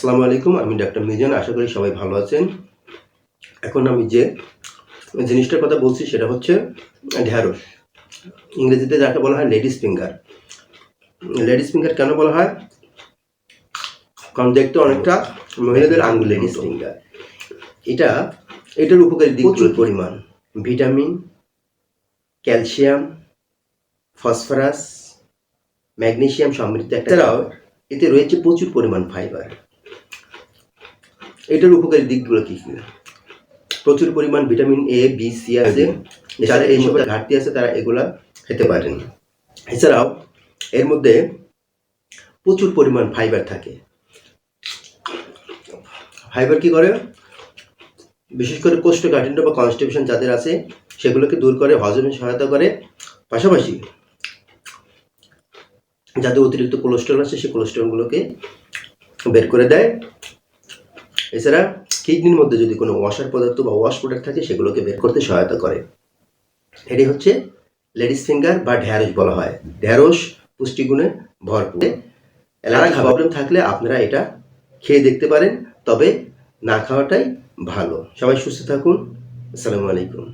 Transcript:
আসসালামু আলাইকুম। আমি ডাক্তার মিজান। আশা করি সবাই ভালো আছেন। এখন আমি যে জিনিসটার কথা বলছি সেটা হচ্ছে ঢ্যাঁড়স। ইংরেজিতে যাকে বলা হয় লেডিস ফিঙ্গার। লেডিস ফিঙ্গার কেন বলা হয়? কারণ দেখতে অনেকটা মহিলাদের আঙ্গুল লেডিস ফিঙ্গার। এটার উপকারী দিক প্রচুর পরিমাণ ভিটামিন, ক্যালসিয়াম, ফসফরাস, ম্যাগনেসিয়াম সমৃদ্ধ এছাড়াও এতে রয়েছে প্রচুর পরিমাণ ফাইবার। এটার উপকারী দিকগুলো কী কী? প্রচুর পরিমাণ ভিটামিন এ, বি, সি আছে। যারা এইসবের ঘাটতি আছে তারা এগুলা খেতে পারেন। এছাড়াও এর মধ্যে প্রচুর পরিমাণ ফাইবার থাকে। ফাইবার কি করে? বিশেষ করে কোষ্ঠকাঠিন্য বা কনস্টিপেশন যাদের আছে সেগুলোকে দূর করে, হজমে সহায়তা করে। পাশাপাশি যাদের অতিরিক্ত কোলেস্টেরল আছে সেই কোলেস্টেরলগুলোকে বের করে দেয়। এছাড়া কিডনির মধ্যে যদি কোনো ওয়াশার পদার্থ বা ওয়াশ প্রোডাক্ট থাকে সেগুলোকে বের করতে সহায়তা করে। এটি হচ্ছে লেডিস ফিঙ্গার বা ঢ্যাঁড়স বলা হয়। ঢ্যাঁড়স পুষ্টিগুণে ভরপুর। অ্যালার্জি প্রবলেম থাকলে আপনারা এটা খেয়ে দেখতে পারেন, তবে না খাওয়াটাই ভালো। সবাই সুস্থ থাকুন। আসসালামু আলাইকুম।